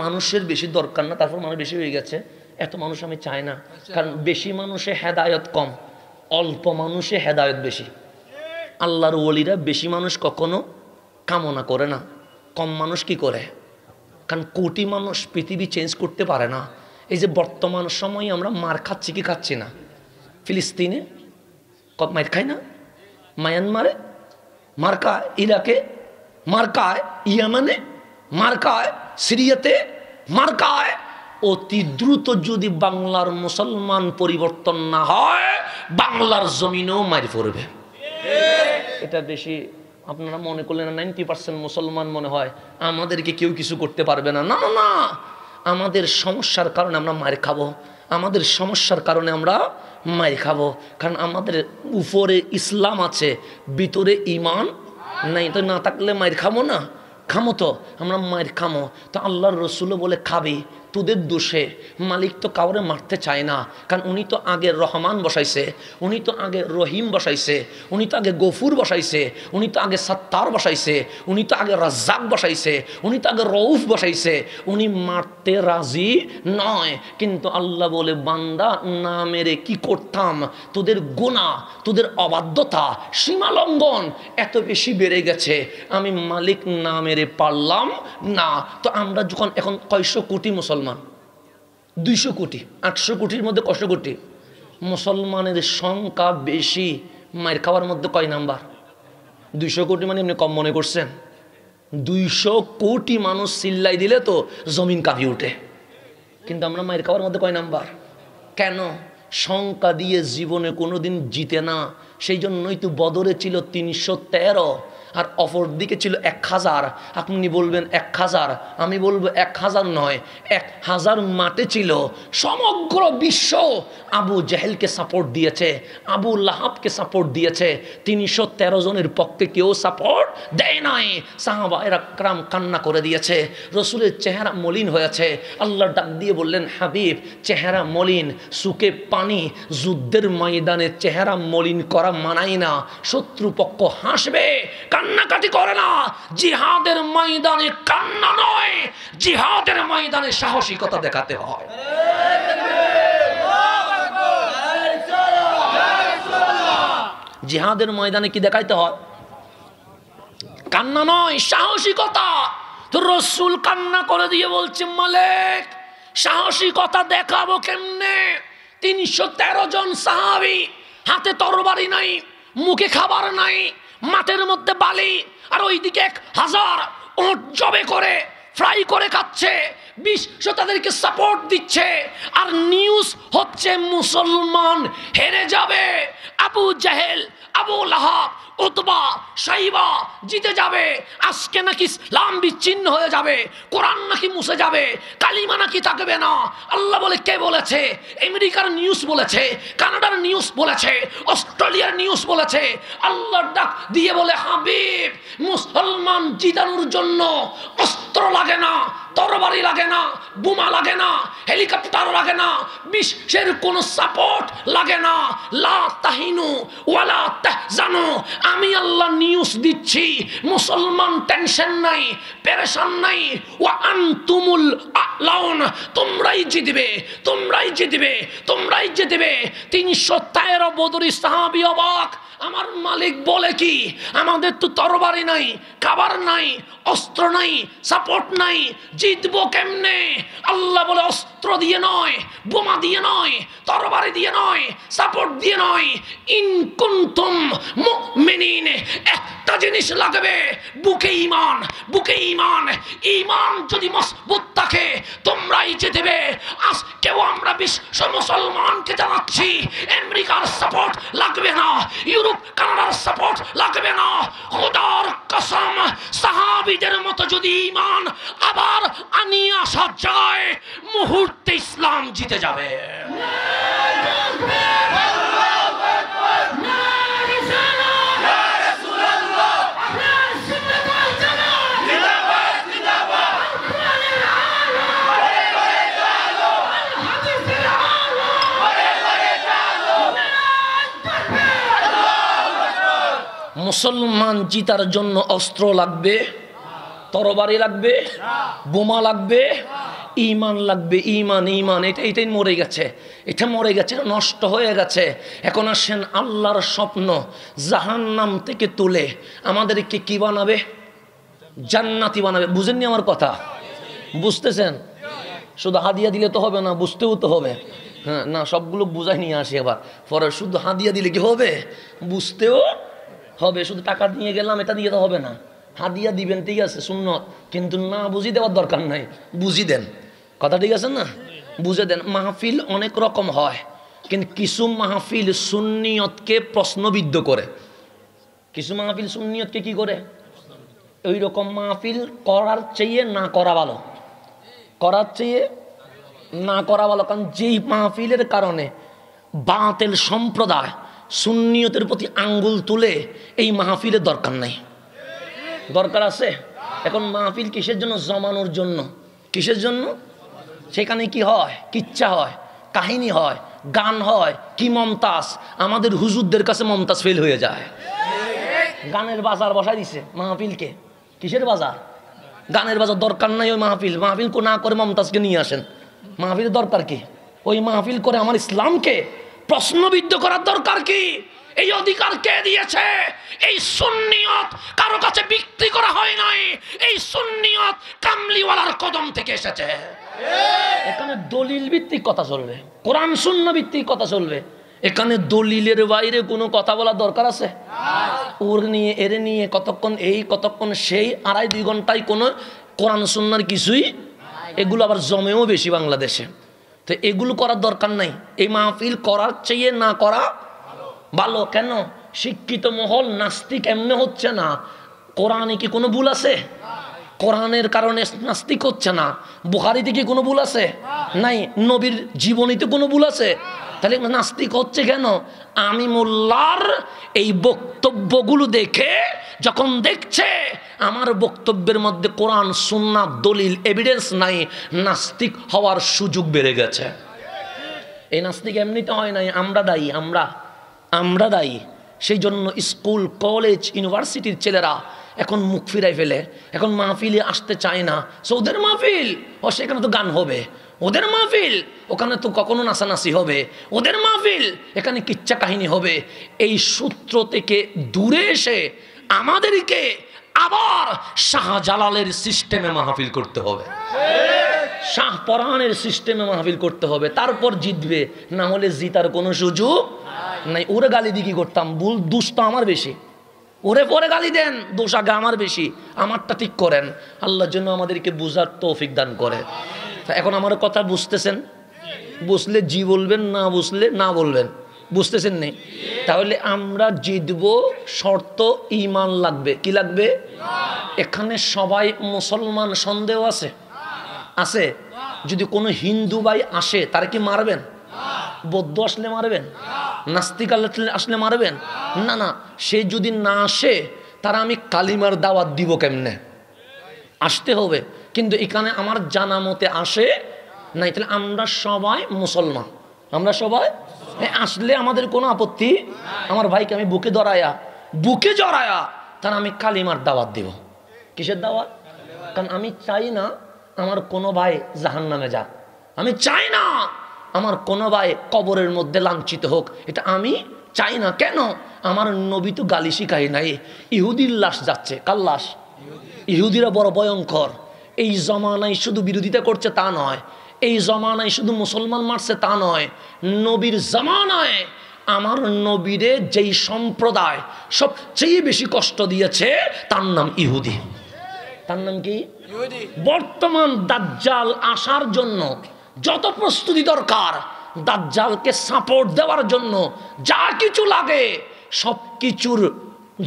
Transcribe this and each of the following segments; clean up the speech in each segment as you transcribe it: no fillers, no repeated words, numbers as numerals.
মানুষের বেশি দরকার না, তারপর মানুষ বেশি হয়ে গেছে। এত মানুষ আমি চাই না, কারণ বেশি মানুষে হেদায়ত কম, অল্প মানুষে হেদায়ত বেশি। আল্লাহর ওলিরা বেশি মানুষ কখনো কামনা করে না, কম মানুষ কি করে? কারণ কোটি মানুষ পৃথিবী চেঞ্জ করতে পারে না। এই যে বর্তমান সময়ে আমরা মার খাচ্ছি কি খাচ্ছি না? ফিলিস্তিনে মার খায় না, মায়ানমারে মার খায়, ইরাকে মার খায়, ইয়ামানে মার খায়, সিরিয়াতে মার খায়। অতি দ্রুত যদি বাংলার মুসলমান পরিবর্তন না হয়, বাংলার জমিনেও মার পড়বে। এটা বেশি আপনারা মনে করলেন 90% মুসলমান মনে হয় আমাদেরকে কেউ কিছু করতে পারবে না। না না, আমাদের সমস্যার কারণে আমরা মার খাবো, আমাদের সমস্যার কারণে আমরা মার খাবো। কারণ আমাদের উপরে ইসলাম আছে, ভিতরে ঈমান নাই। তো না থাকলে মার খাবো না? খামো তো, আমরা মার খামো। তো আল্লাহর রসুলও বলে খাবি, তোদের দোষে। মালিক তো কাউরে মারতে চায় না, কারণ উনি তো আগে রহমান বসাইছে, উনি তো আগে রহিম বসাইছে, উনি তো আগে গফুর বসাইছে, উনি তো আগে সাত্তার বসাইছে, উনি তো আগে রাজ্জাক বসাইছে, উনি তো আগে রউফ বসাইছে। উনি মারতে রাজি নয়। কিন্তু আল্লাহ বলে, বান্দা না মেরে কি করতাম? তোদের গুনাহ, তোদের অবাধ্যতা, সীমালঙ্ঘন এত বেশি বেড়ে গেছে, আমি মালিক না মেরে পারলাম না। তো আমরা যখন এখন কয়শো কোটি মুসলমান, 200 কোটি, 800 কোটির মধ্যে কয়শো কোটি মুসলমানের সংখ্যা বেশি, মায়ের খাওয়ার মধ্যে কয় নাম্বার? 200 কোটি মানে এমনি কম মনে করছেন? 200 কোটি মানুষ চিল্লাই দিলে তো জমিন কাঁপিয়ে ওঠে। কিন্তু আমরা মায়ের খাওয়ার মধ্যে কয় নাম্বার? কেন? সংখ্যা দিয়ে জীবনে কোনোদিন জিতে না। সেই জন্যই তো বদরে ছিল 313, আর অপর দিকে ছিল 1000। আপনি বলবেন 1000, আমি বলবো 1000 নয়, 1000 মাঠে ছিল। সমগ্র বিশ্ব আবু জেহেলকে সাপোর্ট দিয়েছে, আবু লাহাবকে সাপোর্ট দিয়েছে। 313 জনের পক্ষে কেউ সাপোর্ট দেয় নাই। সাহাবায়ে কেরাম কান্না করে দিয়েছে, রসুলের চেহারা মলিন হয়েছে। আল্লাহ ডাক দিয়ে বললেন, হাবিব চেহারা মলিন, সুকে পানি, যুদ্ধের ময়দানে চেহারা মলিন করা মানায় না। শত্রুপক্ষ হাসবে, কান্নাকাটি করে না। জিহাদের ময়দানে কান্না নয়, জিহাদের ময়দানে সাহসিকতা দেখাতে হয়। জিহাদের ময়দানে কি দেখাইতে হয়? কান্না নয়, সাহসিকতা। তো রসুল কান্না করে দিয়ে বলছে, মালিক সাহসিকতা দেখাবো কেমনে? 313 জন সাহাবী, হাতে তরবারি নাই, মুখে খাবার নাই, মাঠের মধ্যে বালি, আর ওইদিকে 1000 উট জবে করে ফ্রাই করে খাচ্ছে। বিশ্ব তাদেরকে সাপোর্ট দিচ্ছে, আর নিউজ হচ্ছে মুসলমান হেরে যাবে। আবু জেহেল, আবু লাহাব, উতবা, সাইবা জিতে যাবে। আজকে নাকি ইসলাম বিচ্ছিন্ন হয়ে যাবে, কোরআন নাকি মুছে যাবে, কালিমা নাকি থাকবে না। আল্লাহ বলে, কে বলেছে? আমেরিকার নিউজ বলেছে, কানাডার নিউজ বলেছে, অস্ট্রেলিয়ার নিউজ বলেছে। আল্লাহর ডাক দিয়ে বলে, হাবিব মুসলমান জিতানোর জন্য অস্ত্র লাগে না, তরবারি লাগে না, বোমা লাগে না, হেলিকপ্টার লাগে না, বিশ্বের কোনো সাপোর্ট লাগে না। লা তাহিনু ওয়ালা তাহজানু, আমি আল্লাহ নিউজ দিচ্ছি, মুসলমান টেনশন নাই, পেরেশান নাই। ওয়া আনতুমুল আলাউন, তোমরাই জিতবে, তোমরাই জিতবে, তোমরাই জিতবে। 313 বদরি সাহাবী অবাক। আমার মালিক বলে কি, আমাদের তো তরবারি নাই, খাবার নাই, অস্ত্র নাই, সাপোর্ট নাই, জিতবো কেমনে? আল্লাহ বলে, অস্ত্র দিয়ে নয়, বোমা দিয়ে নয়, তরবারি দিয়ে নয়, সাপোর্ট দিয়ে নয়, ইন কুনতুম মুমিনিন, একটা জিনিস লাগবে, বুকে ঈমান, বুকে ঈমান। ঈমান যদি মজবুত থাকে, তোমরাই জিতবে। আজকেও আমরা বিশ্ব মুসলমানকে জানাচ্ছি, আমেরিকার সাপোর্ট লাগবে না, ইউরোপ কানাডার সাপোর্ট লাগবে না। খোদার কসম, সাহাবীদের মতো যদি ঈমান আবার আনিয়ে আসা যায়, মুহূর্তে ইসলাম জিতে যাবে। মুসলমান জিতার জন্য অস্ত্র লাগবে, তরবারি লাগবে, বোমা লাগবে, ইমান লাগবে, ইমান ইমান, এটাই মরে গেছে, এটা মরে গেছে, নষ্ট হয়ে গেছে। এখন আসেন আল্লাহর স্বপ্ন জাহান্নাম থেকে তুলে আমাদেরকে কি বানাবে? জান্নাতি বানাবে। বুঝেননি আমার কথা? বুঝতেছেন? শুধু হাদিয়া দিলে তো হবে না, বুঝতেও তো হবে। হ্যাঁ, না সবগুলো বুঝাই নিয়ে আসি এবার। পরে শুধু হাদিয়া দিলে কি হবে? বুঝতেও হবে। শুধু টাকা নিয়ে গেলাম এটা দিয়ে তো হবে না। হাদিয়া দিবেন ঠিক আছে, সুন্নত, কিন্তু না বুঝি দেওয়ার দরকার নাই, বুঝি দেন। কথা ঠিক আছে না? বুঝে দেন। মাহফিল অনেক রকম হয়, কিন্তু কিছু মাহফিল সুন্নিয়তকে প্রশ্নবিদ্ধ করে। কিছু মাহফিল সুন্নিয়তকে কি করে? ওই রকম মাহফিল করার চেয়ে না করা ভালো, করার চেয়ে না করা ভালো। কারণ যেই মাহফিলের কারণে বাতিল সম্প্রদায় সুন্নিয়তের প্রতি আঙ্গুল তুলে, এই মাহফিলের দরকার নাই। দরকার আছে? এখন মাহফিল কিসের জন্য? জমানোর জন্য। কিসের জন্য? সেখানে কি হয়? কিচ্ছা হয়, কাহিনী হয়, গান হয়। কি মমতাজ! আমাদের হুজুরদের কাছে মমতাজ ফেল হয়ে যায়। গানের বাজার বসাই দিছে মাহফিলকে। কিসের বাজার? গানের বাজার। দরকার নাই ওই মাহফিল। মাহফিল না করে মমতাজকে নিয়ে আসেন। মাহফিলের দরকার কি? ওই মাহফিল করে আমার ইসলামকে প্রশ্নবিদ্ধ করার দরকার কি? এই অধিকার কে দিয়েছে? এই সুন্নিয়ত কারো কাছে বিক্রি করা হয় নাই। এই সুন্নিয়ত কামলিওয়ালার কদম থেকে এসেছে। এখানে দলিল ভিত্তিক কথা চলবে, কোরআন সুন্নাহ ভিত্তিক কথা চলবে। এখানে দলিলের বাইরে কোনো কথা বলার দরকার আছে? ওর নিয়ে এর নিয়ে কতক্ষণ এই কতক্ষণ সেই, 2.5 ঘন্টায় কোনো কোরআন সুন্নাহর কিছুই। এগুলো আবার জমেও বেশি বাংলাদেশে। তো এগুলো করার দরকার নাই। এই মাহফিল করার চেয়ে না করা ভালো। কেন? শিক্ষিত মহল নাস্তিক এমনি হচ্ছে না। কোরআনে কি কোনো ভুল আছে? কোরআনের কারণে নাস্তিক হচ্ছে না। বুখারীতে কি কোনো ভুল আছে? নাই। নবীর জীবনীতে কোনো ভুল আছে? তাহলে নাস্তিক হচ্ছে কেন? আমি মোল্লার এই বক্তব্যগুলো দেখে যখন দেখছে আমার বক্তব্যের মধ্যে কোরআন সুন্নাহ দলিল এভিডেন্স নাই, নাস্তিক হওয়ার সুযোগ বেড়ে গেছে। এই নাস্তিক এমনিতে হয় নাই, আমরা দায়ী। আমরা দায়ী। সেই জন্য স্কুল কলেজ ইউনিভার্সিটির ছেলেরা এখন মুখ ফিরাই ফেলে, এখন মাহফিলে আসতে চায় না। ওদের মাহফিল, ও সেখানে তো গান হবে। ওদের মাহফিল, ওখানে তো কখনো নাচানাচি হবে। ওদের মাহফিল, এখানে কিচ্ছা কাহিনী হবে। এই সূত্র থেকে দূরে এসে আমাদেরকে আবার শাহজালালের সিস্টেমে মাহফিল করতে হবে, শাহপরানের সিস্টেমে মাহফিল করতে হবে। তারপর জিতবে, না হলে জিতার কোনো সুযোগ নাই। ওরে গালি দিয়ে কি করতাম? ভুল দোষ তো আমার বেশি। ওরে পরে গালি দেন, দোষ আগে আমার বেশি। আমারটা ঠিক করেন। আল্লাহর জন্য আমাদেরকে বুঝার তৌফিক দান করে। এখন আমার কথা বুঝতেছেন? বুঝলে জি বলবেন, না বুঝলে না বলবেন। বুঝতেছেন নেই? তাহলে আমরা জিতবো, শর্ত ঈমান লাগবে। কি লাগবে? এখানে সবাই মুসলমান, সন্দেহ আছে? আছে? যদি কোনো হিন্দু ভাই আসে তারা কি মারবেন? বৌদ্ধ আসলে মারবেন? নাস্তিক আসলে মারবেন? না না। সে যদি না আসে তারা আমি কালিমার দাওয়াত দিব কেমনে? আসতে হবে। কিন্তু এখানে আমার জানা মতে আসে নাই। তাহলে আমরা সবাই মুসলমান, আমরা সবাই আসলে আমাদের কোনো আপত্তি। আমার ভাইকে আমি বুকে জড়ায়া তারা আমি কালিমার দাওয়াত দিব। কিসের দাওয়াত? কারণ আমি চাই না আমার কোনো ভাই জাহান্নামে যাক। আমি চাই না আমার কোনো ভাই কবরের মধ্যে লাঞ্ছিত হোক। এটা আমি চাই না। কেন? আমার নবী তো গালি শিখাই নাই। ইহুদির লাশ যাচ্ছে। কার লাশ? ইহুদিরা বড় ভয়ঙ্কর। এই জমানায় শুধু বিরোধিতা করছে তা নয়, এই জমানায় শুধু মুসলমান মারছে তা নয়, নবীর জমানায় আমার নবীরে যেই সম্প্রদায় সবচেয়ে বেশি কষ্ট দিয়েছে তার নাম ইহুদি। তার নাম কি? বর্তমান দাজ্জাল আসার জন্য যত প্রস্তুতি দরকার, দাজ্জালকে সাপোর্ট দেওয়ার জন্য যা কিছু লাগে সব কিছুর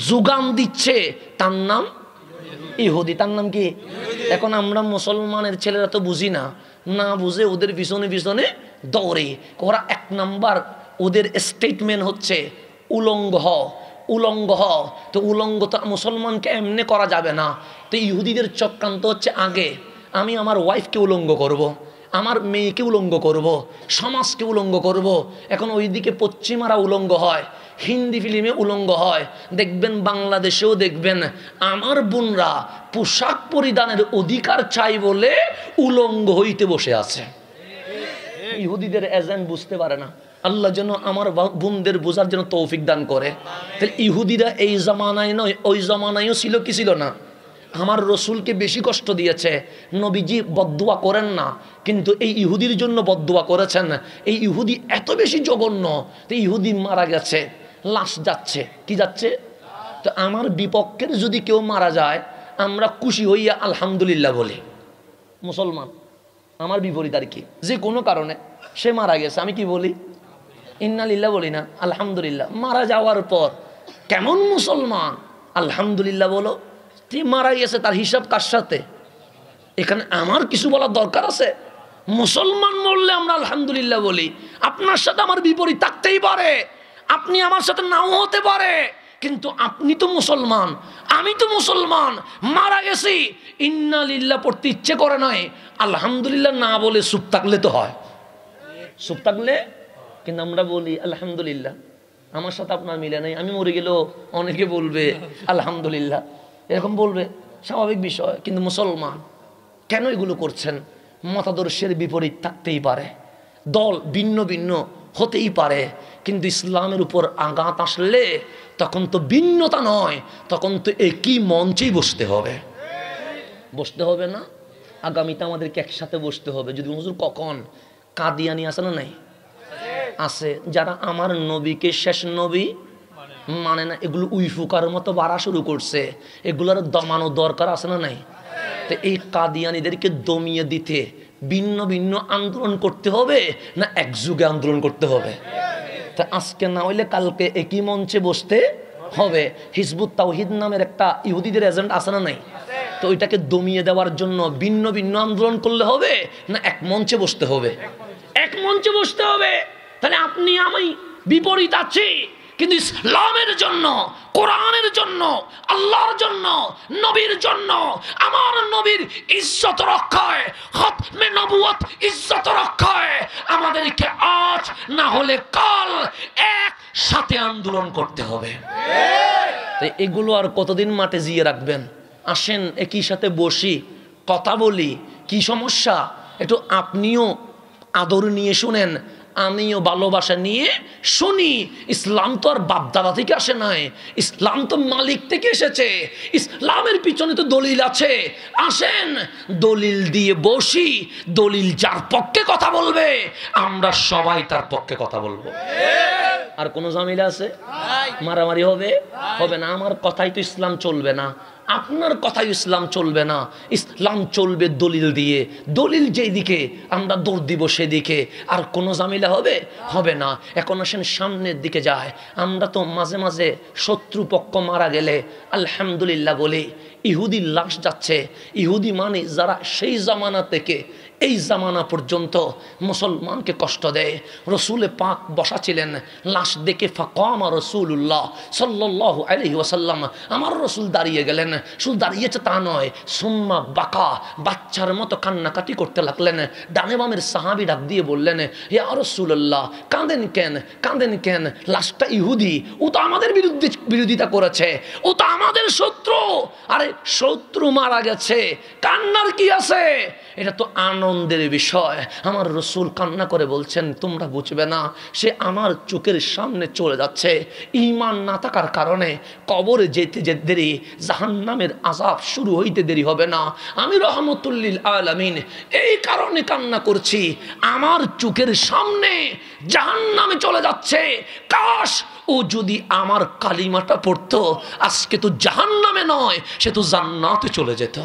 যোগান দিচ্ছে তার নাম ইহুদি। তার নাম কি? এখন আমরা মুসলমানের ছেলেরা তো বুঝি না, না বুঝে ওদের পিছনে পিছনে দৌড়ে। ওরা 1 নাম্বার ওদের স্টেটমেন্ট হচ্ছে উলঙ্গ হ, উলঙ্গ হ। তো উলঙ্গ তো মুসলমানকে এমনি করা যাবে না। তো ইহুদিদের চক্রান্ত হচ্ছে আগে আমি আমার ওয়াইফকে উলঙ্গ করব, আমার মেয়েকে উলঙ্গ করব, সমাজকে উলঙ্গ করব। এখন ওইদিকে পশ্চিমারা উলঙ্গ হয়, হিন্দি ফিল্মে উলঙ্গ হয়, দেখবেন বাংলাদেশেও দেখবেন আমার বোনরা পোশাক পরিধানের অধিকার চাই বলে উলঙ্গ হইতে বসে আছে। ইহুদিদের এজেন্ট বুঝতে পারে না। আল্লাহ যেন আমার বোনদের বোঝার জন্য তৌফিক দান করে। তাহলে ইহুদিরা এই জামানায় নয়, ওই জামানায়ও ছিল কি ছিল না? আমার রসুলকে বেশি কষ্ট দিয়েছে। নবীজি বদদুয়া করেন না, কিন্তু এই ইহুদির জন্য বদদুয়া করেছেন। এই ইহুদি এত বেশি জঘন্য, তো ইহুদি মারা গেছে, লাশ যাচ্ছে, কি যাচ্ছে? তো আমার বিপক্ষের যদি কেউ মারা যায়, আমরা খুশি হইয়া আলহামদুলিল্লাহ বলি। মুসলমান আমার বিপরীত আর কি, যে কোনো কারণে সে মারা গেছে, আমি কি বলি? ইন্নালিল্লাহ বলি না, আলহামদুলিল্লাহ। মারা যাওয়ার পর কেমন মুসলমান? আলহামদুলিল্লাহ বলো। তুই মারা গেছে, তার হিসাব কার সাথে? এখানে আমার কিছু বলার দরকার আছে? মুসলমান মরলে আমরা আলহামদুলিল্লাহ বলি। আপনার সাথে আমার বিপরীত থাকতেই পারে, আপনি আমার সাথে নাও হতে পারে, কিন্তু আপনি তো মুসলমান, আমি তো মুসলমান। মারা গেছি, ইন্নালিল্লাহ পড়তে ইচ্ছে করে নাই, আলহামদুলিল্লাহ না বলে চুপ থাকলে তো হয়, চুপ থাকলে। কিন্তু আমরা বলি আলহামদুলিল্লাহ। আমার সাথে আপনার মিলে নাই, আমি মরে গেলেও অনেকে বলবে আলহামদুলিল্লাহ, এরকম বলবে, স্বাভাবিক বিষয়। কিন্তু মুসলমান কেন এগুলো করছেন? মতাদর্শের বিপরীত থাকতেই পারে, দল ভিন্ন ভিন্ন হতেই পারে, কিন্তু ইসলামের উপর আঘাত আসলে তখন তো ভিন্নতা নয়, তখন তো একই মঞ্চেই বসতে হবে। বসতে হবে না? আগামীতে আমাদেরকে একসাথে বসতে হবে। যদি হুজুর কখন কাদিয়ানি আছে না? নাই আছে, যারা আমার নবীকে শেষ নবী মানে না, এগুলো উইফুকার মতো বাড়া শুরু করছে, এগুলোর দমানো দরকার আছে না? নাই। তো এই কাদিয়ানিদেরকে দমিয়ে দিতে ভিন্ন ভিন্ন আন্দোলন করতে হবে না একযুগে আন্দোলন করতে হবে? তা আজকে না হইলে কালকে একই মঞ্চে বসতে হবে। হিজবুত তাওহীদ নামের একটা ইহুদিদের এজেন্ট আছে না? নাই। তো ওইটাকে দমিয়ে দেওয়ার জন্য ভিন্ন ভিন্ন আন্দোলন করলে হবে না এক মঞ্চে বসতে হবে? এক মঞ্চে বসতে হবে। তাহলে আপনি আমি বিপরীত আছি, কিন্তু ইসলামের জন্য, কোরআনের জন্য, আল্লাহর জন্য, নবীর জন্য, আমার নবীর ইজ্জত রক্ষায়, খতমে নবুয়ত ইজ্জত রক্ষায় আমাদেরকে আজ না হলে কাল একসাথে আন্দোলন করতে হবে। তাই এগুলো আর কতদিন মাঠে জিয়ে রাখবেন? আসেন একই সাথে বসি, কথা বলি। কি সমস্যা? একটু আপনিও আদর নিয়ে শুনেন, আমিও ভালোবাসা নিয়ে শুনি। ইসলাম তো আর বাপদাদা থেকে আসে নাই, ইসলাম তো মালিক থেকে এসেছে। ইসলামের পিছনে তো দলিল আছে। আসেন দলিল দিয়ে বসি, দলিল যার পক্ষে কথা বলবে আমরা সবাই তার পক্ষে কথা বলবো। আর কোনো ঝামেলা আছে? মারামারি হবে? হবে না। আমার কথাই তো ইসলাম চলবে না, আপনার কথাই ইসলাম চলবে না। ইসলাম চলবে দলিল দিয়ে, দলিল যেই দিকে আমরা দৌড় দিব সেদিকে। আর কোনো ঝামেলা হবে? হবে না। এখন আসেন সামনের দিকে যায়। আমরা তো মাঝে মাঝে শত্রুপক্ষ মারা গেলে আলহামদুলিল্লাহ বলি। ইহুদির লাশ যাচ্ছে, ইহুদি মানে যারা সেই জামানা থেকে এই জামানা পর্যন্ত মুসলমানকে কষ্ট দেয়। রসুলে পাক বসা ছিলেন, লাশ দেখে ফাকামা রাসূলুল্লাহ সাল্লাল্লাহু আলাইহি ওয়াসাল্লাম, আমার রসুল দাঁড়িয়ে গেলেন। শুধু দাঁড়িয়েছে তা নয়, সুম্মা বাকা, বাচ্চার মতো কান্নাকাটি করতে লাগলেন। ডানে বামের সাহাবী ডাক দিয়ে বললেন, ইয়া রাসূলুল্লাহ, কাঁদেন কেন? কাঁদেন কেন? লাশটা ইহুদি, ও তো আমাদের বিরোধিতা করেছে, ও তো আমাদের শত্রু। আরে শত্রু মারা গেছে, কান্নার কি আছে? এটা তো আনন্দের বিষয়। আমার রসুল কান্না করে বলছেন, তোমরা বুঝবে না, সে আমার চোখের সামনে চলে যাচ্ছে। ঈমান না থাকার কারণে কবরে যেতে যেতে দেরি, জাহান্নামের আযাব শুরু হইতে দেরি হবে না। আমি রহমতুল লিল আলামিন, এই কারণে কান্না করছি, আমার চোখের সামনে জাহান্নামে চলে যাচ্ছে। কাশ ও যদি আমার কালিমাটা পড়তো, আজকে তো জাহান্নামে নয়, সে তো জান্নাতে চলে যেত।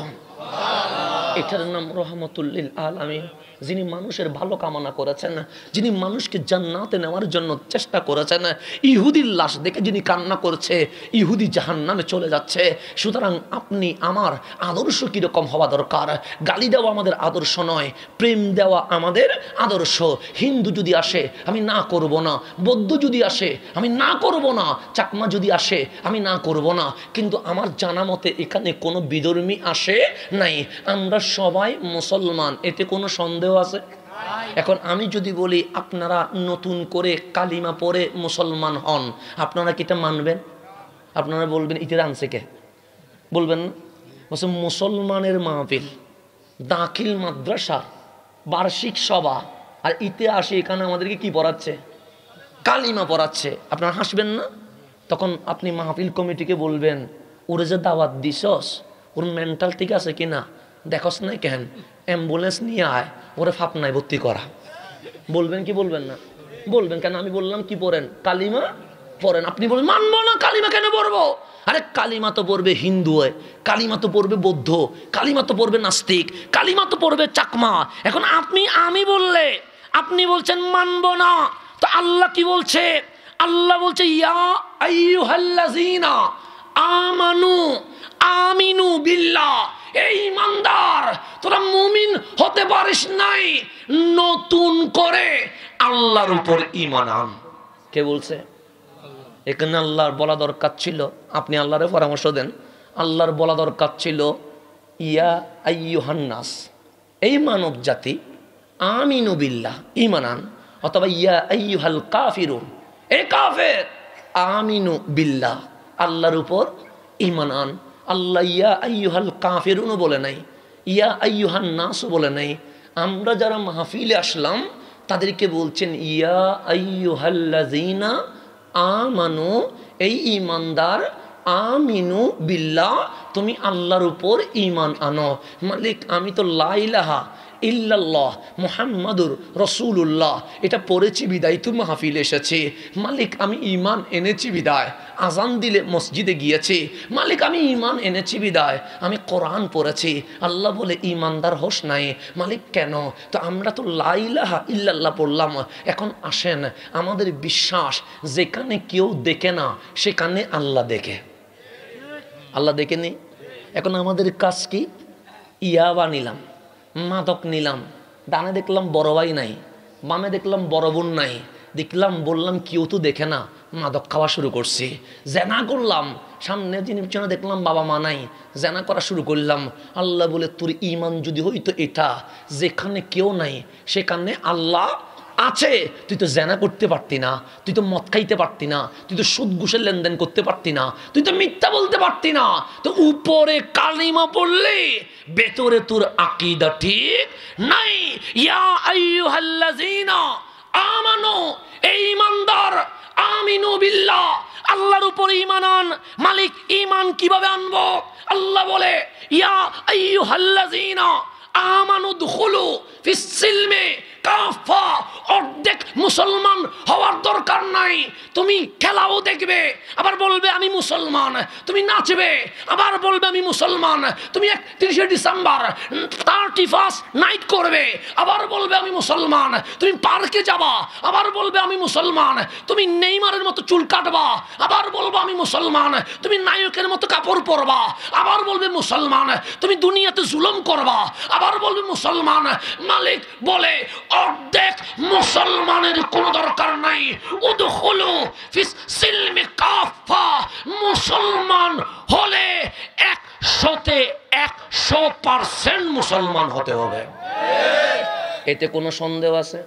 এটার নাম রহমতুল লিল আলামিন। যিনি মানুষের ভালো কামনা করেছেন, যিনি মানুষকে জান্নাতে নেওয়ার জন্য চেষ্টা করেছেন। ইহুদির লাশ দেখে যিনি কান্না করছে, ইহুদি জাহান্নামে চলে যাচ্ছে। সুতরাং আপনি আমার আদর্শ কীরকম হওয়া দরকার? গালি দেওয়া আমাদের আদর্শ নয়, প্রেম দেওয়া আমাদের আদর্শ। হিন্দু যদি আসে আমি না করব না, বৌদ্ধ যদি আসে আমি না করব না, চাকমা যদি আসে আমি না করব না। কিন্তু আমার জানা মতে এখানে কোনো বিধর্মী আসে নাই। আমরা সবাই মুসলমান, এতে কোনো সন্দেহ আছে? এখন আমি যদি বলি আপনারা নতুন করে কালিমা পড়ে মুসলমান হন, আপনারা কি এটা মানবেন? আপনারা বলবেন ইতে আনছে কে? বলবেন না? বলছে মুসলমানের মাহফিল, দাখিল মাদ্রাসা, বার্ষিক সভা, আর ইতে আসে এখানে আমাদেরকে কি পড়াচ্ছে? কালিমা পড়াচ্ছে। আপনারা হাসবেন না? তখন আপনি মাহফিল কমিটিকে বলবেন, ওরে যে দাওয়াত দিছস ওর মেন্টাল ঠিক আছে কিনা দেখস নাই কেন, অ্যাম্বুলেন্স নিয়ে আয়, ওরে ফাপনায় ভর্তি করা। বলবেন কি বলবেন না? বলবেন। কেন? আমি বললাম কি পড়েন? কালিমা পড়েন। আপনি বলবেন মানবো না, কালিমা কেন পড়বো? আরে কালিমা তো পড়বে হিন্দু, কালিমা তো পড়বে বৌদ্ধ, কালিমা তো পড়বে নাস্তিক, কালিমা তো পড়বে চাকমা। এখন আমি বললে আপনি বলছেন মানবো না, তো আল্লাহ কি বলছে? আল্লাহ বলছে ইয়া আইয়ুহাল্লাযীনা আমানু আমিনু বিল্লাহ, এই ইমানদার তোরা মুমিন হতে পারিস নাই, নতুন করে আল্লাহর উপর ঈমান আন। কে বলছে? এখানে আল্লাহর বলা দরকার ছিল, আপনি আল্লাহরে পরামর্শ দেন, আল্লাহর বলা দরকার ছিল ইয়া আইয়ুহান নাস, এই মানব জাতি, আমিনু বিল্লাহ ঈমান আন, অথবা ইয়া আইয়ুহাল কাফিরুন, এই কাফের আমিনু বিল্লাহ আল্লাহর উপর ঈমান আন। আল্লাহ ইয়া আইয়ুহাল কাফিরুনও বলে নাই, ইয়া আইয়ুহান নাসও বলে নাই। আমরা যারা মাহফিলে আসলাম তাদেরকে বলছেন ইয়া আইয়ুহাল্লাযীনা আমানু, এই ঈমানদার, আমিনু বিল্লাহ, তুমি আল্লাহর উপর ঈমান আনো। মালিক আমি তো লা ইলাহা ইল্লাল্লাহ মুহাম্মাদুর রাসূলুল্লাহ এটা পড়েছি বিদায় তো মাহফিলে এসেছি। মালিক আমি ঈমান এনেছি বিদায় আজান দিলে মসজিদে গিয়েছি। মালিক আমি ঈমান এনেছি বিদায় আমি কোরআন পড়েছি। আল্লাহ বলে ঈমানদার হোস নাই। মালিক কেন? তো আমরা তো লা ইলাহা ইল্লাল্লাহ পড়লাম। এখন আসেন, আমাদের বিশ্বাস যেখানে কেউ দেখে না সেখানে আল্লাহ দেখে। আল্লাহ দেখেনি। এখন আমাদের কাজ কি? ইয়াবা নিলাম, মাদক নিলাম, ডানে দেখলাম বড় ভাই নাই, বামে দেখলাম বড় বোন নাই, দেখলাম বললাম কেউ তো দেখে না, মাদক খাওয়া শুরু করছি। জেনা করলাম, সামনে যিনি পিছনে দেখলাম বাবা মা নাই, জেনা করা শুরু করলাম। আল্লাহ বলে তোর ঈমান যদি হইতো এটা, যেখানে কেউ নাই সেখানে আল্লাহ আছে। তুই তো জেনা করতে পারতি না, তুই তো মদ খাইতে পারতি না, তুই তো সুদ ঘুষের লেনদেন করতে পারতি না, তুই তো মিথ্যা বলতে পারতি না। তো উপরে কালিমা পড়লে ভেতরে তোর আকীদা ঠিক নাই। ইয়া আইয়ুহাল্লাযীনা আমানু, এই ঈমানদার, আমিনু বিল্লাহ আল্লাহর উপর ঈমান আন। মালিক ঈমান কিভাবে আনবো? আল্লাহ বলে ইয়া আইয়ুহাল্লাযীনা আমানু দুখুলু ফিস সিলমি কাফা, অর্ধেক মুসলমান হওয়ার দরকার নাই। তুমি খেলাও দেখবে আবার বলবে আমি মুসলমান, তুমি নাচবে আবার বলবে আমি মুসলমান, তুমি 31শে ডিসেম্বর 31st নাইট করবে আবার বলবে আমি মুসলমান, তুমি পার্কে যাবা আবার বলবে আমি মুসলমান, তুমি নেইমারের মতো চুল কাটবা আবার বলবো আমি মুসলমান, তুমি নায়কের মতো কাপড় পরবা আবার বলবে মুসলমান, তুমি দুনিয়াতে জুলুম করবা আবার বলবে মুসলমান। মালিক বলে অর্ধেক মুসলমানের কোনো দরকার নাই। উদখুলু ফিস সিলমি কাফা, মুসলমান হলে 100% মুসলমান হতে হবে। এতে কোনো সন্দেহ আছে?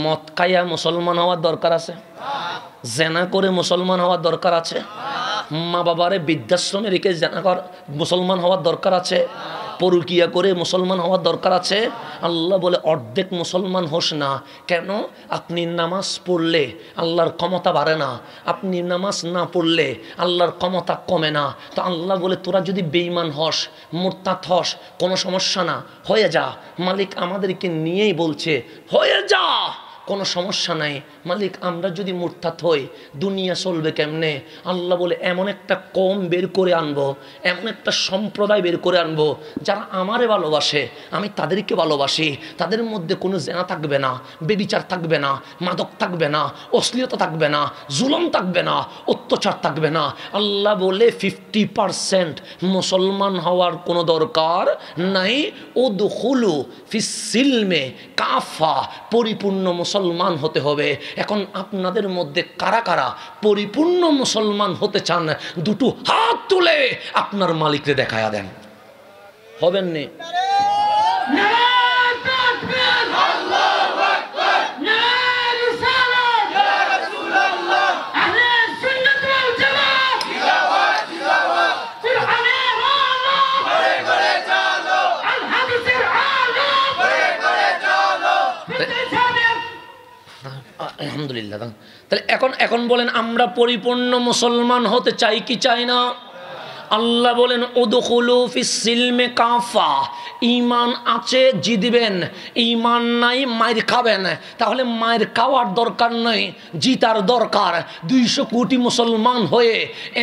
মদ খাইয়া মুসলমান হওয়ার দরকার আছে? জেনা করে মুসলমান হওয়ার দরকার আছে? মা বাবারে বৃদ্ধাশ্রমে রেখে জেনা কর মুসলমান হওয়ার দরকার আছে? পরকিয়া করে মুসলমান হওয়ার দরকার আছে? আল্লাহ বলে অর্ধেক মুসলমান হোস না। কেন? আপনি নামাজ পড়লে আল্লাহর ক্ষমতা বাড়ে না, আপনি নামাজ না পড়লে আল্লাহর ক্ষমতা কমে না। তো আল্লাহ বলে তোরা যদি বেঈমান হস, মুরতাদ হস, কোনো সমস্যা না, হয়ে যা। মালিক আমাদেরকে নিয়েই বলছে হয়ে যা, কোনো সমস্যা নাই। মালিক আমরা যদি মুরতাদ হই দুনিয়া চলবে কেমনে? আল্লাহ বলে এমন একটা কম বের করে আনবো, এমন একটা সম্প্রদায় বের করে আনবো যারা আমারে ভালোবাসে, আমি তাদেরকে ভালোবাসি। তাদের মধ্যে কোনো জেনা থাকবে না, বেবিচার থাকবে না, মাদক থাকবে না, অশ্লীলতা থাকবে না, জুলুম থাকবে না, অত্যাচার থাকবে না। আল্লাহ বলে 50% মুসলমান হওয়ার কোনো দরকার নাই। উদখুলু ফিস সিলমে কাফা, পরিপূর্ণ মুসলমান হতে হবে। এখন আপনাদের মধ্যে কারা কারা পরিপূর্ণ মুসলমান হতে চান? দুটো হাত তুলে আপনার মালিককে দেখায়া দেন। হবেন নি? আলহামদুলিল্লাহ। তাহলে এখন বলেন আমরা পরিপূর্ণ মুসলমান হতে চাই কি চাই না? আল্লাহ বলেন উদখুলু ফিস সিলমে কাফা, ঈমান আছে জিতবেন, ঈমান নাই মাইর খাবেন। তাহলে মাইর খাওয়ার দরকার নাই, জিতার দরকার। 200 কোটি মুসলমান হয়ে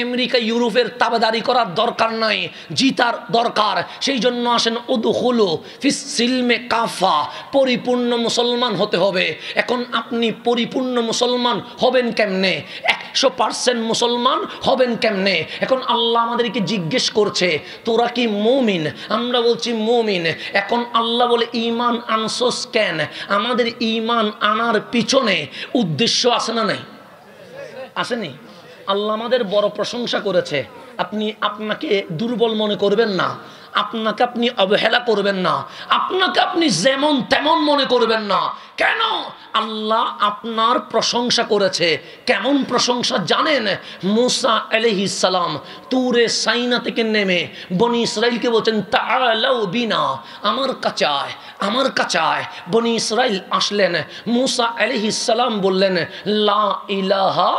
আমেরিকা ইউরোপের তাবেদারি করার দরকার নাই, জিতার দরকার। সেই জন্য আসেন উদখুলু ফিস সিলমে কাফা, পরিপূর্ণ মুসলমান হতে হবে। এখন আপনি পরিপূর্ণ মুসলমান হবেন কেমনে? 100% মুসলমান হবেন কেমনে? এখন আল্লাহ আমাদেরকে জিজ্ঞেস করছে তোরা কি মুমিন? আমরা বলছি মুমিন। এখন আল্লাহ বলে ঈমান আনছোস কেন? আমাদের ঈমান আনার পিছনে উদ্দেশ্য আছে না নাই? আসেনি? আল্লাহ আমাদের বড় প্রশংসা করেছে। আপনাকে দুর্বল মনে করবেন না, আপনাকে আপনি অবহেলা করবেন না, আপনাকে আপনি যেমন তেমন মনে করবেন না। কেন? আল্লাহ আপনার প্রশংসা করেছে। কেমন প্রশংসা জানেন? মুসা আলাইহিস সালাম তুরে সাইনা থেকে নেমে বনি ইসরাইলকে বলছেন তাআলাউ বিনা, আমার কাছে আয়, আমার কাছে আয়। বনি ইসরাইল আসলেন, মুসা আলাইহিস সালাম বললেন লা ইলাহা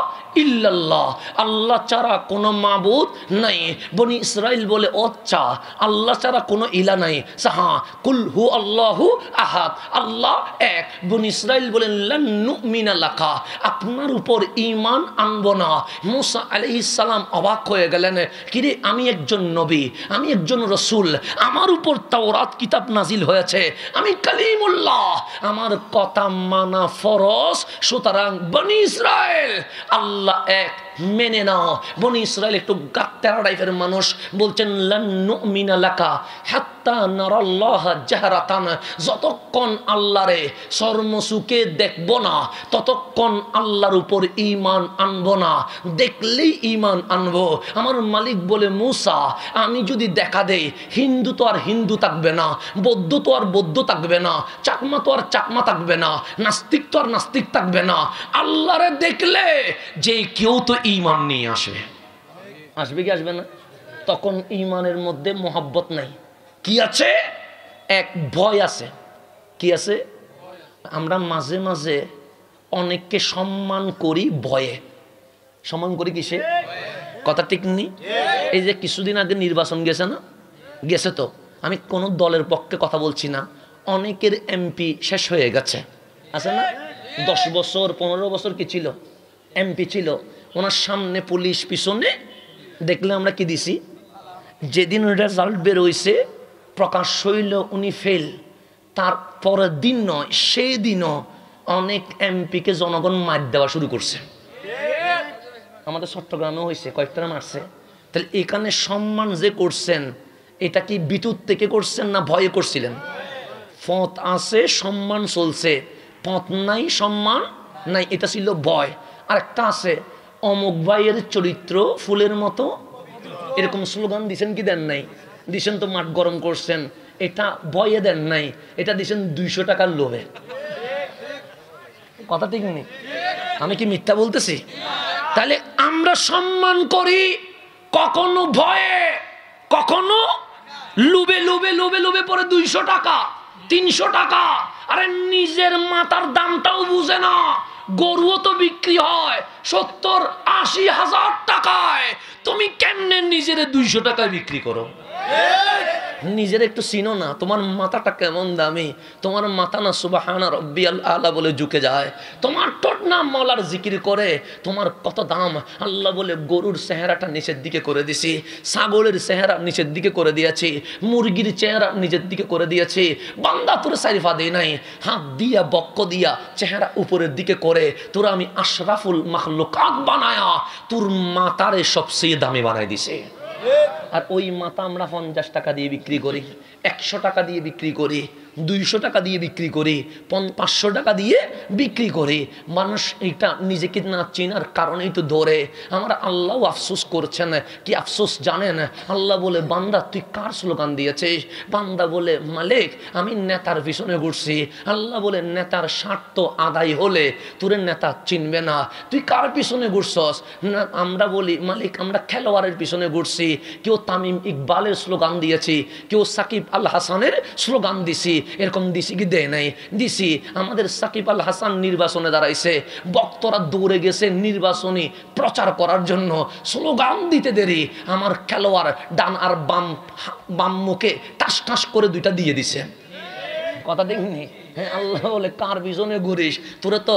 ইল্লাল্লাহ, আল্লাহ ছাড়া কোনো মাবুদ নাই। বনি ইসরাইল বলে আচ্ছা আল্লাহ ছাড়া কোনো ইলা নাই, সাহা কুল হু আল্লাহু আহাদ, আল্লাহ এক। বনি ইসরাইল বলেন লান নুমিনা লাকা, আপনার উপর ঈমান আনবো না। মুসা আলাইহিস সালাম অবাক হয়ে গেলেন, কিরে আমি একজন নবী, আমি একজন রাসূল, আমার উপর তাওরাত কিতাব নাজিল হয়েছে, আমি কালিমুল্লাহ, আমার কথা মানা ফরজ। সুতরাং বনি ইসরাইল আল্লাহ এক, মেনে নাও। বনি ইসরাইল একটু গাত্তারা টাইপের মানুষ, বলছেন লান নুমিনা লাকা হাত্তা নারাল্লাহ জাহরাতান, যতক্ষণ আল্লাহরে চর্মসুকে দেখব না ততক্ষণ আল্লাহর উপর ঈমান আনবো না, দেখলেই ঈমান আনবো। আমার মালিক বলে মুসা আমি যদি দেখা দেই, হিন্দু তো আর হিন্দু থাকবে না, বৌদ্ধ তো আর বৌদ্ধ থাকবে না, চাকমা তো আর চাকমা থাকবে না, নাস্তিক তো আর নাস্তিক থাকবে না। আল্লাহরে দেখলে যে কেউ তো ঈমান নিয়ে আসবে। আসবে কি আসবে না? তখন ঈমানের মধ্যে মোহাব্বত নাই। কি আছে? এক ভয় আছে। কি আছে? আমরা মাঝে মাঝে অনেককে সম্মান করি ভয়ে। সম্মান করি কিসে? কথা ঠিক নেই? এই যে কিছুদিন আগে নির্বাচন গেছে না, গেছে তো, আমি কোনো দলের পক্ষে কথা বলছি না, অনেকের এমপি শেষ হয়ে গেছে, আছে না? 10 বছর 15 বছর কি ছিল, এমপি ছিল, ওনার সামনে পুলিশ, পিছনে দেখলে আমরা কি দিছি, যেদিন রেজাল্ট বের হইছে প্রকাশ হইল উনি ফেল, তার পরের দিন নয় সেই দিনও অনেক এমপিকে জনগণ মার দেওয়া শুরু করছে। আমাদের চট্টগ্রামে হয়েছে, কয়েকটা মারছে। তাহলে এখানে সম্মান যে করছেন এটা কি বিদ্যুৎ থেকে করছেন না ভয়ে করছিলেন? পথ আছে সম্মান চলছে, পথ নাই সম্মান নাই, এটা ছিল ভয়। আর একটা আছে অমুক ভাইয়ের চরিত্র ফুলের মতো, এরকম স্লোগান দিছেন কি দেন নাই? দিছেন তো, মাঠ গরম করছেন, এটা ভয়ে দেন নাই, এটা দিছেন 200 টাকার লোভে। কথা ঠিক নেই? আমি কি মিথ্যা বলতেছি? তাহলে আমরা সম্মান করি কখনো ভয়ে, কখনো লোভে লোভে লোভে লোভে পরে 200 টাকা 300 টাকা। আরে নিজের মাথার দামটাও বুঝে না। গরুও তো বিক্রি হয় 70-80 হাজার টাকায়, তুমি কেমনে নিজের 200 টাকায় বিক্রি করো? নিজের একটু চিনো না, তোমার মাথাটা কেমন দামি। তোমার মাথা না সুবহানা রাব্বিয়াল আলা বলে ঝুঁকে যায়, তোমার ঠোঁট না মাওলার জিকির করে, তোমার কত দাম। আল্লাহ বলে গরুর চেহারাটা নিচের দিকে করে দিছি, ছাগলের চেহারা নিচের দিকে করে দিয়েছি, মুরগির চেহারা নিচের দিকে করে দিয়েছি। বান্দা তোর সারিফা দেই নাই, হাত দিয়া বক্ক দিয়া চেহারা উপরের দিকে করে তোরা আমি আশরাফুল মাখলুকাত বানায়া তোর মাথারে সবচেয়ে দামি বানাই দিছে। আর ওই মাথা আমরা 50 টাকা দিয়ে বিক্রি করি। 100 টাকা দিয়ে বিক্রি করি, 200 টাকা দিয়ে বিক্রি করি, 500 টাকা দিয়ে বিক্রি করি। মানুষ এটা নিজেকে না চেনার কারণেই তো ধরে। আমার আল্লাহ আফসোস করছেন। কি আফসোস জানেন? আল্লাহ বলে, বান্দা তুই কার স্লোগান দিয়েছিস? বান্দা বলে, মালিক আমি নেতার পিছনে ঘুরছি। আল্লাহ বলে, নেতার স্বার্থ আদায় হলে তোরে নেতা চিনবে না, তুই কার পিছনে ঘুরছস? না, আমরা বলি মালিক আমরা খেলোয়াড়ের পিছনে ঘুরছি। কেউ তামিম ইকবালের স্লোগান দিয়েছি, কেউ সাকিব আল হাসানের স্লোগান দিছি। এরকম দিছি কি দেয় নাই? দিছি। আমাদের সাকিব আল হাসান নির্বাচনে দাঁড়াইছে, বক্তরা দৌড়ে গেছে নির্বাচনী প্রচার করার জন্য, স্লোগান দিতে দেরি আমার খেলোয়াড় ডান আর বাম মুখে টাস টাস করে 2টা দিয়ে দিছে। কথা দেখনি? হ্যাঁ, আল্লাহ বলে কার পিছনে ঘুরিস? তোরা তো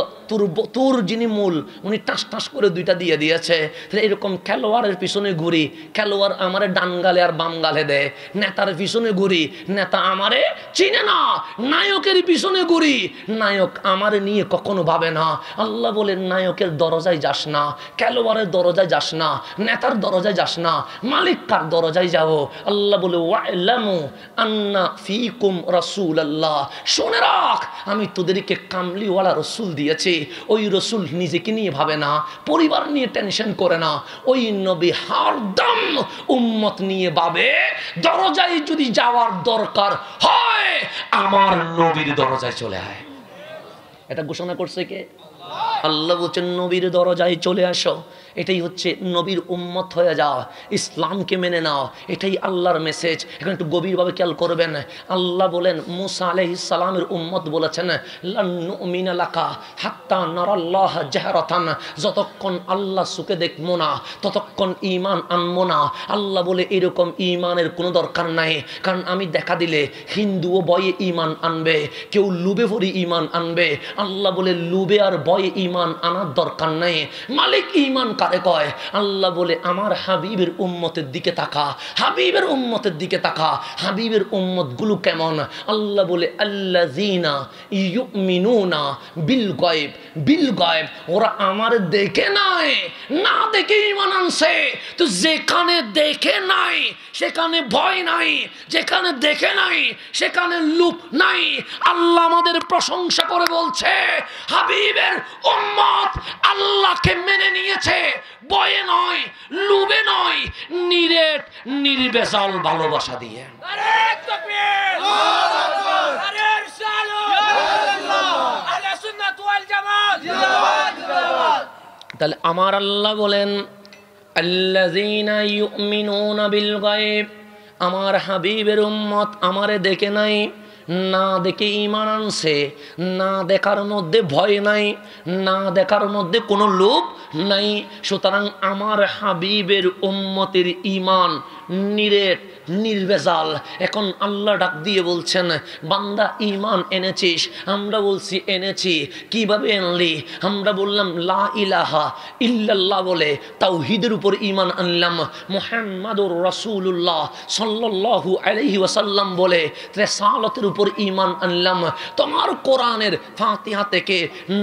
তোর যিনি মূল উনি টাস টাস করে 2টা দিয়ে দিয়েছে। এরকম খেলোয়াড়ের পিছনে ঘুরি, খেলোয়াড় আমারে ডান গালে আর বাম গালে দেয়। নেতার পিছনে ঘুরি, নেতা আমারে চিনে না। নায়কের পিছনে ঘুরি, নায়ক আমারে নিয়ে কখনো ভাবে না। আল্লাহ বলে নায়কের দরজায় যাস না, খেলোয়াড়ের দরজায় যাস না, নেতার দরজায় যাস না, মালিক কার দরজায় যাও? আল্লাহ বলে ওয়াইলামু আন্না ফিকুম রাসূলুল্লাহ, শুনে রাখ আমি তোদেরকে কামলিওয়ালা রসুল দিয়েছি। ওই রসুল নিজেকে নিয়ে ভাবে না, পরিবার নিয়ে টেনশন করে না। ওই নবী হরদম উম্মত নিয়ে ভাবে। দরজায় যদি যাওয়ার দরকার হয় আমার নবীর দরজায় চলে আয়। এটা ঘোষণা করছে কে? আল্লাহ বলছেন নবীর দরজায় চলে আসো। এটাই হচ্ছে নবীর উম্মত হয়ে যাও, ইসলামকে মেনে নাও। এটাই আল্লাহর মেসেজ। এখন একটু গভীরভাবে খেয়াল করবেন। আল্লাহ বলেন মুসা আলাইহিস সালামের উম্মত বলেছেন লান নুমিনা লাকা হাত্তা নারাল্লাহ জাহরাতান, যতক্ষণ আল্লাহ সুকে দেখবো না ততক্ষণ ঈমান আনবো না। আল্লাহ বলে এরকম ঈমানের কোনো দরকার নাই, কারণ আমি দেখা দিলে হিন্দুও ভয়ে ঈমান আনবে, কেউ লুবে ভরে ঈমান আনবে। আল্লাহ বলে লুবে আর ভয়ে ঈমান আনার দরকার নাই। মালিক ঈমান কারে কয়? আল্লাহ বলে আমার হাবিবের উম্মতের দিকে তাকা, হাবিবের উম্মতের দিকে তাকা। হাবিবের উম্মত গুলো কেমন? আল্লাহ বলে আল্লাযীনা ইউমিনুনা বিল গায়ব, বিল গায়ব, ওরা আমার দেখে নাই, না দেখে ঈমান আনছে। তো যেখানে দেখে নাই সেখানে ভয় নাই, যেখানে দেখে নাই সেখানে লুপ নাই। আল্লাহ আমাদের প্রশংসা করে বলছে হাবিবের উম্মত আল্লাহকে মেনে নিয়েছে, ভয়ে নয়, লুবে নয়, নিরেট নির্বেজাল ভালোবাসা দিয়ে। তাহলে আমার আল্লাহ বলেন আল্লাযীনা ইউমিনুনা বিল গায়ব, আমার হাবিবের উম্মত আমারে দেখে নাই, না দেখে ঈমান আনছে। না দেখার মধ্যে ভয় নাই, না দেখার মধ্যে কোনো লোভ নাই। সুতরাং আমার হাবিবের উম্মতের ঈমান নিরেট নির্বেজাল। এখন আল্লাহ ডাক দিয়ে বলছেন বান্দা ঈমান এনেছিস? আমরা বলছি এনেছি। কিভাবে আনলি? আমরা বললাম লা ইলাহা ইল্লাল্লাহ বলে তাওহীদের উপর ঈমান আনলাম। মুহাম্মাদুর রাসূলুল্লাহ সাল্লাল্লাহু আলাইহি ওয়াসাল্লাম বলে রিসালাতের উপর ঈমান আনলাম। তোমার কোরআনের ফাতিহা থেকে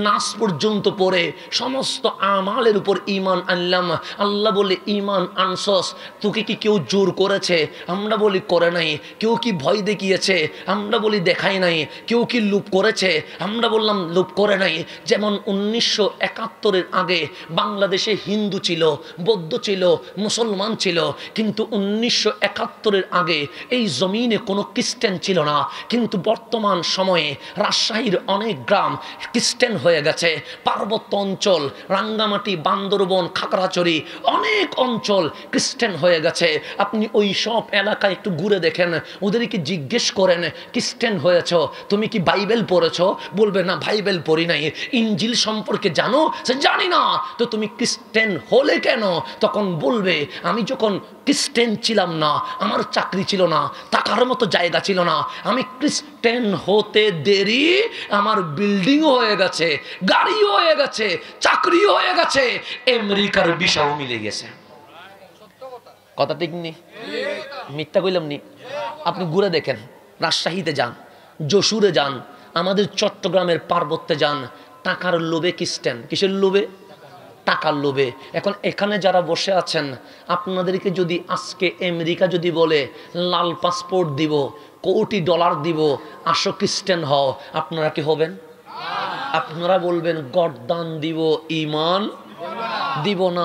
নাস পর্যন্ত পড়ে সমস্ত আমালের উপর ঈমান আনলাম। আল্লাহ বলে ঈমান আনছস, তোকে কি কেউ জোর করেছে? আমরা বলি করে নাই। কেউ কি ভয় দেখিয়েছে? আমরা বলি দেখাই নাই। কেউ কি লুপ করেছে? আমরা বললাম লুপ করে নাই। যেমন 1971-এর আগে বাংলাদেশে হিন্দু ছিল, বৌদ্ধ ছিল, মুসলমান ছিল, কিন্তু 1971-এর আগে এই জমিনে কোনো খ্রিস্টান ছিল না। কিন্তু বর্তমান সময়ে রাজশাহীর অনেক গ্রাম খ্রিস্টান হয়ে গেছে। পার্বত্য অঞ্চল রাঙ্গামাটি, বান্দরবন, খাগড়াছড়ি অনেক অঞ্চল খ্রিস্টান হয়ে গেছে। আপনি ওই সব এলাকায় একটু ঘুরে দেখেন, ওদেরকে জিজ্ঞেস করেন খ্রিস্টান হয়েছ, তুমি কি বাইবেল পড়েছ? বলবে না বাইবেল পড়ি নাই। ইনজিল সম্পর্কে জানো? সে জানি না। তো তুমি খ্রিস্টান হলে কেন? তখন বলবে আমি যখন খ্রিস্টান ছিলাম না, আমার চাকরি ছিল না, টাকার মতো জায়গা ছিল না, আমি খ্রিস্টান হতে দেরি আমার বিল্ডিং হয়ে গেছে, গাড়িও হয়ে গেছে, চাকরিও হয়ে গেছে, আমেরিকার ভিসাও মিলে গেছে। কথা ঠিক নেই? মিথ্যা কইলাম নি? আপনি ঘুরে দেখেন, রাজশাহীতে যান, যশোরে যান, আমাদের চট্টগ্রামের পার্বত্যে যান, টাকার লোভে খ্রিস্টান। কিসের লোভে? টাকার লোভে। এখন এখানে যারা বসে আছেন, আপনাদেরকে যদি আজকে আমেরিকা যদি বলে লাল পাসপোর্ট দিব, কোটি ডলার দিব, আসো খ্রিস্টান হও, আপনারা কি হবেন? আপনারা বলবেন গড দান দিব, ঈমান দিব না।